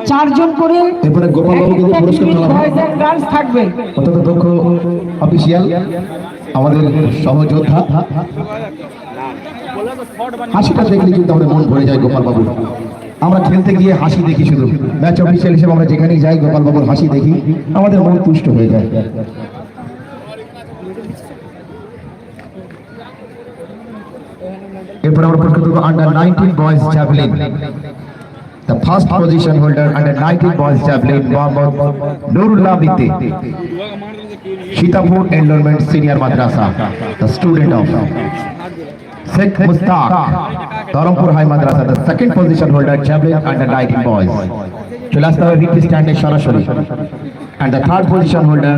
চারজন করে এরপরে গোপাল বাবু কিন্তু পুরস্কার গার্লস থাকবে, অত্যন্ত দক্ষ অফিসিয়াল আমাদের সহযোদ্ধা। হাসিটা দেখলে কিন্তু আমাদের মন ভরে যায় গোপাল বাবুর। আমরা খেলতে গিয়ে হাসি দেখি, শুধু ম্যাচ অফিসিয়াল হিসেবে আমরা যেখানেই যাই গোপাল বাবুর হাসি দেখি, আমাদের মন তুষ্ট হয়ে যায়। এরপর আমরা পুরস্কার দেব under 19 boys javelin. The first position holder under 19 boys javelin, Mohammad Nurullah Mitte, Sitapur Enrollment Senior Madrasa, the student of Sheikh Mustaq, Dharampur High Madrasa. The second position holder javelin under 19 boys, Chulasta Vicky Standing Saraswati. And the third position holder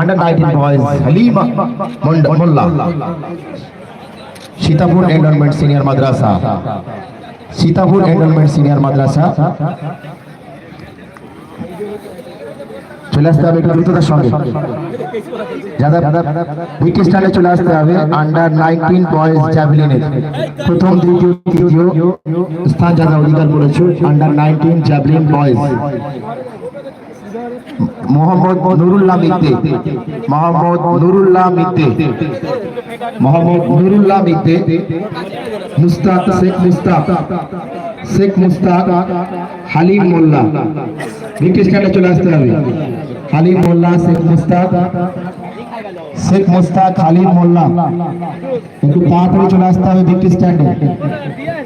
under 19 boys, Halima Mullah, Sitapur Enrollment Senior Madrasa, Sitapur enrolment senior madrasa. চলে আসতে হবে একটু দ্রুততার সঙ্গে, যারা week স্টাইলে চলে আসতে হবে। আন্ডার 19 বয়েজ জ্যাভলিনের প্রথম দ্বিতীয় তৃতীয় স্থান যারা অধিকার করেছে under 19 javelin boys, Mohammad Nurullah Mitte, Mohammad Nurullah Mitte, Mohammad Nurullah Mitte, Mustaq Sheikh Mustaq, Sheikh Mustaq, Halim Molla. ব্রিটিশ স্ট্যান্ডে চলে আসতে হবে। হালিম মোল্লা, শেখ মুস্তাক, শেখ মুস্তাক, হালিম মোল্লা। একটু তাড়াতাড়ি চলে আসতে হবে ব্রিটিশ স্ট্যান্ডে,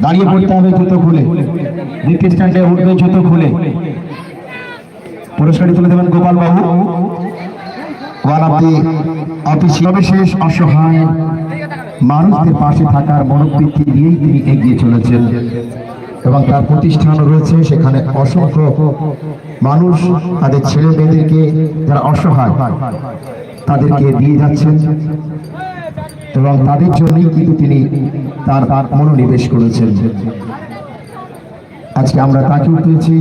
দাঁড়িয়ে পড়তে হবে জুতো খুলে। ব্রিটিশ স্ট্যান্ডে উঠবে জুতো খুলে। পুরস্কারটি তুলে দেবেন গোপাল বাবু। সর্বশেষ অসহায় মানুষদের পাশে থাকার মনোবৃত্তি নিয়েই তিনি এগিয়ে চলেছেন এবং তার প্রতিষ্ঠান রয়েছে সেখানে। অসংখ্য মানুষ তাদের ছেলে মেয়েদেরকে, যারা অসহায়, তাদেরকে দিয়ে যাচ্ছেন এবং তাদের জন্যই কিন্তু তিনি তার মনোনিবেশ করেছেন। আজকে আমরা তাকে পেয়েছি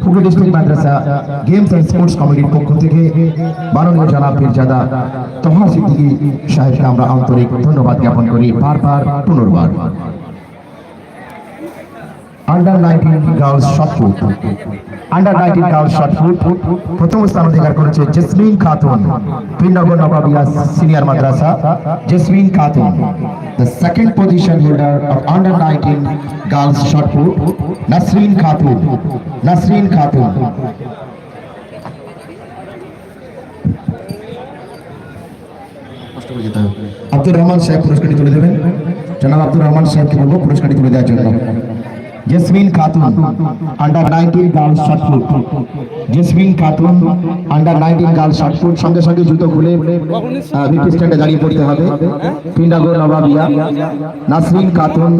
ফুলপুর ডিস্ট্রিক্ট মাদ্রাসা গেমস এন্ড স্পোর্টস কমিটির পক্ষ থেকে মাননীয় জনাব পীরজাদা তহা সিদ্দিকী সাহেবকে আমরা আন্তরিক ধন্যবাদ জ্ঞাপন করি বারবার পুনর্বার। Under 19 girls shot put, under 19 girls shot put প্রথম স্থান অধিকার করেছে জেসমিন খাতুন, পীরনগর নবাবিয়া সিনিয়র মাদ্রাসা, Jasmine Khatun. The second position holder of under 19 girls shot put, Nasreen Khatun, Nasreen Khatun. Abdur Rahman সাহেব পুরস্কারটি তুলে দেবেন। জনাব আব্দুর রহমান সাহেবকে বলবো পুরস্কারটি তুলে দেওয়ার জন্য। Jasmine Khatun, under 19 girls shot put, jasmine Khatun, under 19 girls shot put. সঙ্গে সঙ্গে জুতো খুলে ভিপি স্ট্যান্ডে দাঁড়িয়ে পড়তে হবে। পিন্ডাগর নবাবিয়া, নাসরিন খাতুন,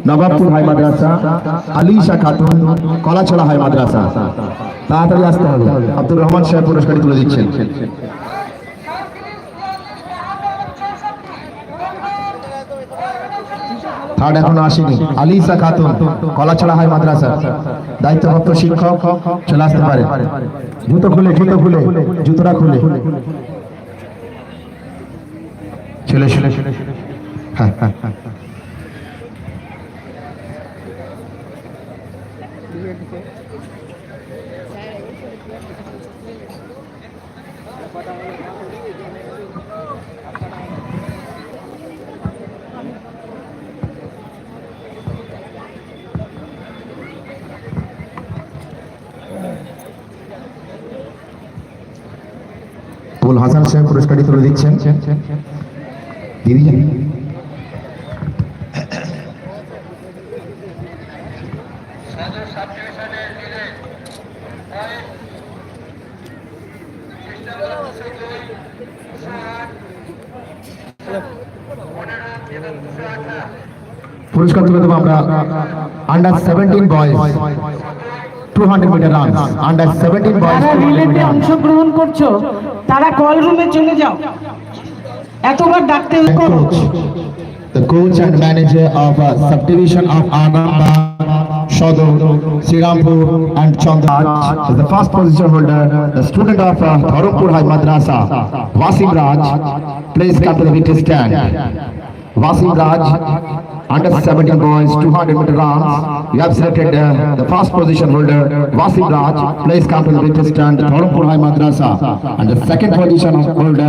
নবাবপুর হাই মাদ্রাসা, আলিশা খাতুন, কলাছড়া হাই মাদ্রাসা। তাড়াতাড়ি আসতে হবে। আব্দুর রহমান সাহেব পুরস্কারটি তুলে দিচ্ছেন। থার্ড এখনো আসেনি, আলিশা খাতুন, কলাছড়া হাই মাদ্রাসা, দায়িত্বপ্রাপ্ত শিক্ষক চলে আসতে পারে। জুতো খুলে, জুতো খুলে, জুতোটা খুলে চলে চলে। হ্যাঁ হ্যাঁ হ্যাঁ, আবুল হাসান সাহেব পুরস্কারটি তুলে দিচ্ছেন। দিদি পুরস্কার তুলে দেবো আমরা। Under 17 boys 200 meter run, under 17 boys অংশগ্রহণ করছো তারা কল রুমে চলে যাও, এতবার ডাকতে হবে। The coach and manager of subdivision of Anamba, Shodor, Srirampur and Chandar is the first position holder, the student of Dharampur High Madrasa, Wasim Raj. Please come to the witness stand. Wasim Raj, under 17 boys 200 meter runs. We have selected the first position holder Wasim Raj, plays captain British stand Dharampur High Madrasa, and the second position holder